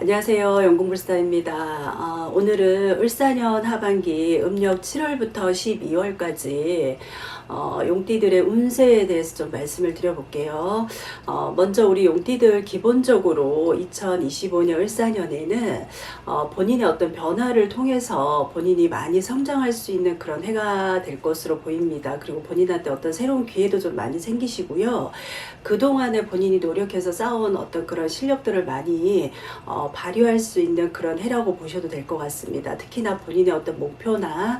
안녕하세요. 영공불사입니다. 오늘은 을사년 하반기 음력 7월부터 12월까지 용띠들의 운세에 대해서 좀 말씀을 드려볼게요. 먼저 우리 용띠들 기본적으로 2025년 을사년에는 본인의 어떤 변화를 통해서 본인이 많이 성장할 수 있는 그런 해가 될 것으로 보입니다. 그리고 본인한테 어떤 새로운 기회도 좀 많이 생기시고요. 그동안에 본인이 노력해서 쌓아온 어떤 그런 실력들을 많이 발휘할 수 있는 그런 해라고 보셔도 될 것 같습니다. 특히나 본인의 어떤 목표나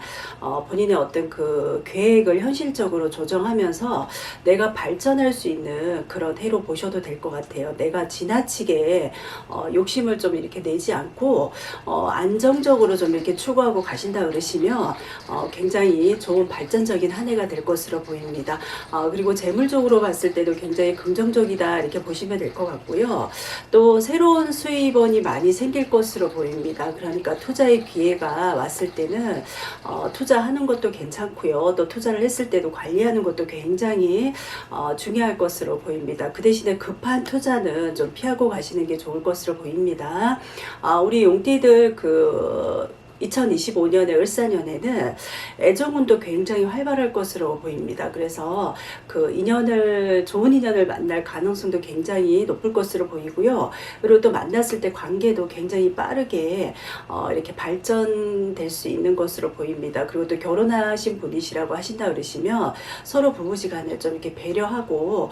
본인의 어떤 그 계획을 현실적으로 조정하면서 내가 발전할 수 있는 그런 해로 보셔도 될 것 같아요. 내가 지나치게 욕심을 좀 이렇게 내지 않고 안정적으로 좀 이렇게 추구하고 가신다 그러시면 굉장히 좋은 발전적인 한 해가 될 것으로 보입니다. 그리고 재물적으로 봤을 때도 굉장히 긍정적이다 이렇게 보시면 될 것 같고요. 또 새로운 수입원이 많이 생길 것으로 보입니다. 그러니까 투자의 기회가 왔을 때는 투자하는 것도 괜찮고요. 또 투자를 했을 때도 관리하는 것도 굉장히 중요할 것으로 보입니다. 그 대신에 급한 투자는 좀 피하고 가시는 게 좋을 것으로 보입니다. 우리 용띠들 2025년의 을사년에는 애정운도 굉장히 활발할 것으로 보입니다. 그래서 좋은 인연을 만날 가능성도 굉장히 높을 것으로 보이고요. 그리고 또 만났을 때 관계도 굉장히 빠르게 이렇게 발전될 수 있는 것으로 보입니다. 그리고 또 결혼하신 분이시라고 하신다 그러시면 서로 부부지간에 좀 이렇게 배려하고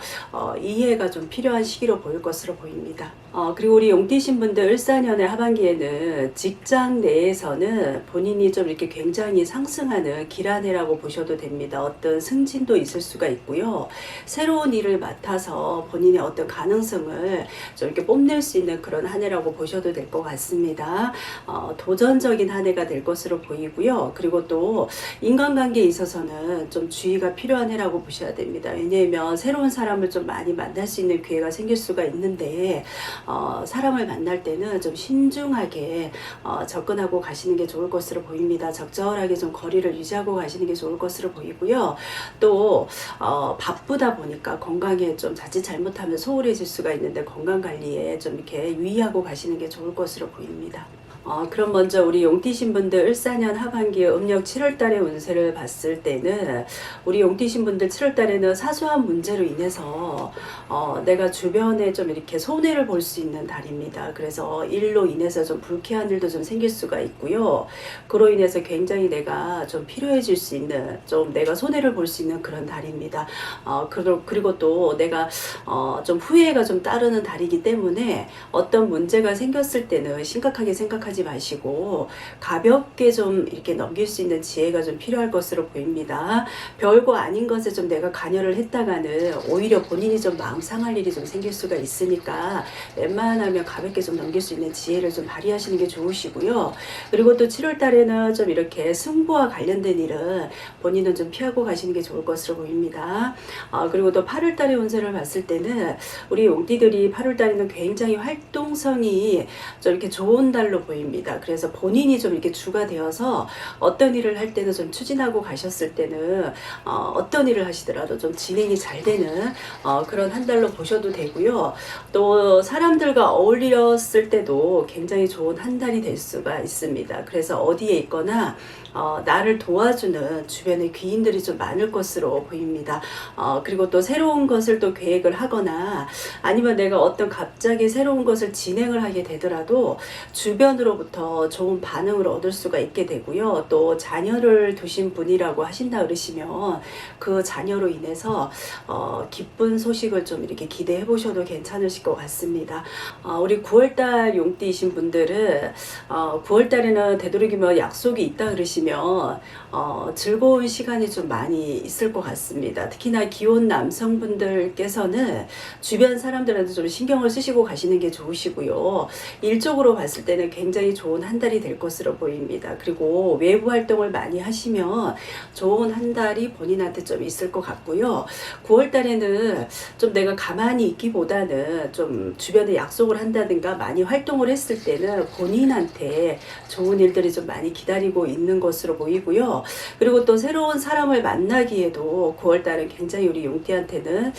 이해가 좀 필요한 시기로 보일 것으로 보입니다. 그리고 우리 용띠신 분들 을사년의 하반기에는 직장 내에서는 본인이 좀 이렇게 굉장히 상승하는 길한해라고 보셔도 됩니다. 어떤 승진도 있을 수가 있고요. 새로운 일을 맡아서 본인의 어떤 가능성을 좀 이렇게 뽐낼 수 있는 그런 한 해라고 보셔도 될 것 같습니다. 도전적인 한 해가 될 것으로 보이고요. 그리고 또 인간관계에 있어서는 좀 주의가 필요한 해라고 보셔야 됩니다. 왜냐하면 새로운 사람을 좀 많이 만날 수 있는 기회가 생길 수가 있는데 사람을 만날 때는 좀 신중하게 접근하고 가시는 게 좋을 것으로 보입니다. 적절하게 좀 거리를 유지하고 가시는 게 좋을 것으로 보이고요. 또 바쁘다 보니까 건강에 좀 자칫 잘못하면 소홀해질 수가 있는데 건강관리에 좀 이렇게 유의하고 가시는 게 좋을 것으로 보입니다. 그럼 먼저 우리 용띠신 분들 을사년 하반기 음력 7월달의 운세를 봤을 때는 우리 용띠신 분들 7월달에는 사소한 문제로 인해서 내가 주변에 좀 이렇게 손해를 볼 수 있는 달입니다. 그래서 일로 인해서 좀 불쾌한 일도 좀 생길 수가 있고요. 그로 인해서 굉장히 내가 좀 필요해질 수 있는 좀 내가 손해를 볼 수 있는 그런 달입니다. 그리고 또 내가 좀 후회가 좀 따르는 달이기 때문에 어떤 문제가 생겼을 때는 심각하게 생각하지 마시고 가볍게 좀 이렇게 넘길 수 있는 지혜가 좀 필요할 것으로 보입니다. 별거 아닌 것에 좀 내가 관여를 했다가는 오히려 본인이 좀 마음 상할 일이 좀 생길 수가 있으니까 웬만하면 가볍게 좀 넘길 수 있는 지혜를 좀 발휘하시는 게 좋으시고요. 그리고 또 7월 달에는 좀 이렇게 승부와 관련된 일은 본인은 좀 피하고 가시는 게 좋을 것으로 보입니다. 그리고 또 8월 달의 운세를 봤을 때는 우리 용띠들이 8월 달에는 굉장히 활동성이 좀 이렇게 좋은 달로 보입니다. 그래서 본인이 좀 이렇게 주가 되어서 어떤 일을 할 때는 좀 추진하고 가셨을 때는 어떤 일을 하시더라도 좀 진행이 잘 되는 그런 한 달로 보셔도 되고요. 또 사람들과 어울렸을 때도 굉장히 좋은 한 달이 될 수가 있습니다. 그래서 어디에 있거나 나를 도와주는 주변의 귀인들이 좀 많을 것으로 보입니다. 그리고 또 새로운 것을 또 계획을 하거나 아니면 내가 어떤 갑자기 새로운 것을 진행을 하게 되더라도 주변으로부터 좋은 반응을 얻을 수가 있게 되고요. 또 자녀를 두신 분이라고 하신다 그러시면 그 자녀로 인해서 기쁜 소식을 좀 이렇게 기대해 보셔도 괜찮으실 것 같습니다. 우리 9월달 용띠이신 분들은 9월달에는 되도록이면 약속이 있다 그러시면 즐거운 시간이 좀 많이 있을 것 같습니다. 특히나 기혼 남성분들께서는 주변 사람들한테 좀 신경을 쓰시고 가시는 게 좋으시고요. 일적으로 봤을 때는 굉장히 좋은 한 달이 될 것으로 보입니다. 그리고 외부 활동을 많이 하시면 좋은 한 달이 본인한테 좀 있을 것 같고요. 9월 달에는 좀 내가 가만히 있기보다는 좀 주변에 약속을 한다든가 많이 활동을 했을 때는 본인한테 좋은 일 일들이 좀 많이 기다리고 있는 것으로 보이고요. 그리고 또 새로운 사람을 만나기에도 9월달은 굉장히 우리 용띠한테는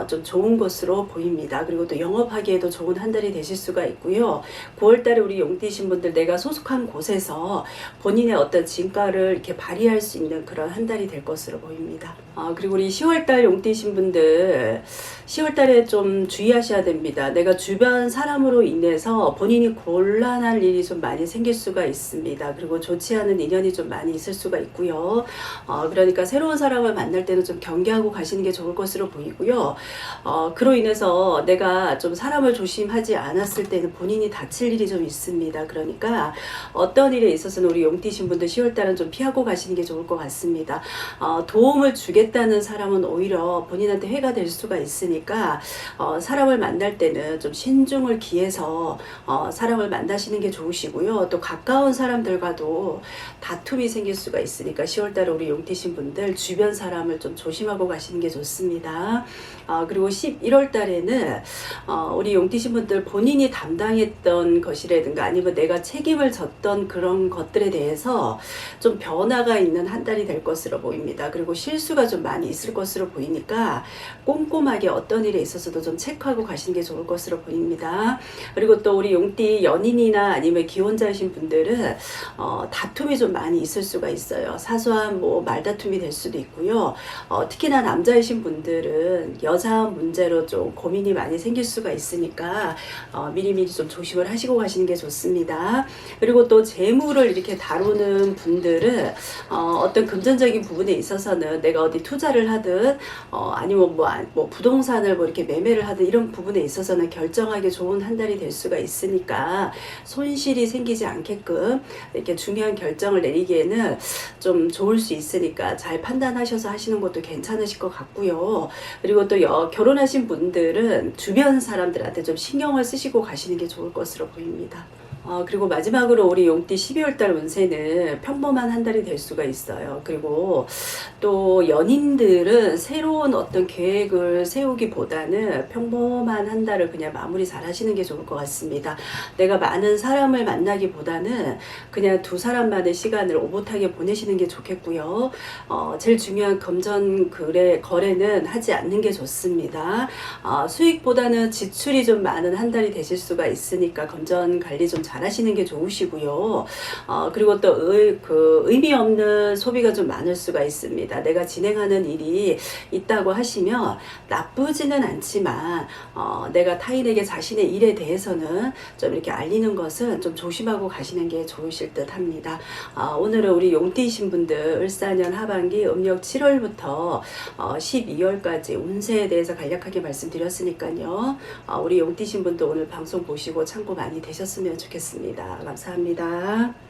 좀 좋은 것으로 보입니다. 그리고 또 영업하기에도 좋은 한 달이 되실 수가 있고요. 9월달에 우리 용띠신 분들 내가 소속한 곳에서 본인의 어떤 진가를 이렇게 발휘할 수 있는 그런 한 달이 될 것으로 보입니다. 그리고 우리 10월달 용띠신 분들 10월달에 좀 주의하셔야 됩니다. 내가 주변 사람으로 인해서 본인이 곤란할 일이 좀 많이 생길 수가 있습니다. 그리고 좋지 않은 인연이 좀 많이 있을 수가 있고요. 그러니까 새로운 사람을 만날 때는 좀 경계하고 가시는 게 좋을 것으로 보이고요. 그로 인해서 내가 좀 사람을 조심하지 않았을 때는 본인이 다칠 일이 좀 있습니다. 그러니까 어떤 일에 있어서는 우리 용띠신 분들 10월달은 좀 피하고 가시는 게 좋을 것 같습니다. 도움을 주겠다는 사람은 오히려 본인한테 해가 될 수가 있으니까 사람을 만날 때는 좀 신중을 기해서 사람을 만나시는 게 좋으시고요. 또 가까운 사람들과도 다툼이 생길 수가 있으니까 10월달에 우리 용띠신 분들 주변 사람을 좀 조심하고 가시는 게 좋습니다. 그리고 11월달에는 우리 용띠신 분들 본인이 담당했던 것이라든가 아니면 내가 책임을 졌던 그런 것들에 대해서 좀 변화가 있는 한 달이 될 것으로 보입니다. 그리고 실수가 좀 많이 있을 것으로 보이니까 꼼꼼하게 어떤 일에 있어서도 좀 체크하고 가시는 게 좋을 것으로 보입니다. 그리고 또 우리 용띠 연인이나 아니면 기혼자이신 분들은 다툼이 좀 많이 있을 수가 있어요. 사소한 뭐 말다툼이 될 수도 있고요. 특히나 남자이신 분들은 여자 문제로 좀 고민이 많이 생길 수가 있으니까 미리미리 좀 조심을 하시고 가시는 게 좋습니다. 그리고 또 재물을 이렇게 다루는 분들은 어떤 금전적인 부분에 있어서는 내가 어디 투자를 하든 아니면 뭐 부동산을 뭐 이렇게 매매를 하든 이런 부분에 있어서는 결정하기 좋은 한 달이 될 수가 있으니까 손실이 생기지 않게끔 이렇게 중요한 결정을 내리기에는 좀 좋을 수 있으니까 잘 판단하셔서 하시는 것도 괜찮으실 것 같고요. 그리고 또 결혼하신 분들은 주변 사람들한테 좀 신경을 쓰시고 가시는 게 좋을 것으로 보입니다. 그리고 마지막으로 우리 용띠 12월달 운세는 평범한 한 달이 될 수가 있어요. 그리고 또 연인들은 새로운 어떤 계획을 세우기보다는 평범한 한 달을 그냥 마무리 잘 하시는 게 좋을 것 같습니다. 내가 많은 사람을 만나기보다는 그냥 두 사람만의 시간을 오붓하게 보내시는 게 좋겠고요. 제일 중요한 금전 거래는 하지 않는 게 좋습니다. 수익보다는 지출이 좀 많은 한 달이 되실 수가 있으니까 금전 관리 좀 잘 하시는 게 좋으시고요. 그리고 또 의미 없는 소비가 좀 많을 수가 있습니다. 내가 진행하는 일이 있다고 하시면 나쁘지는 않지만 내가 타인에게 자신의 일에 대해서는 좀 이렇게 알리는 것은 좀 조심하고 가시는 게 좋으실 듯 합니다. 오늘은 우리 용띠이신 분들 을사년 하반기 음력 7월부터 12월까지 운세에 대해서 간략하게 말씀드렸으니까요. 우리 용띠이신 분들 오늘 방송 보시고 참고 많이 되셨으면 좋겠습니다. 감사합니다.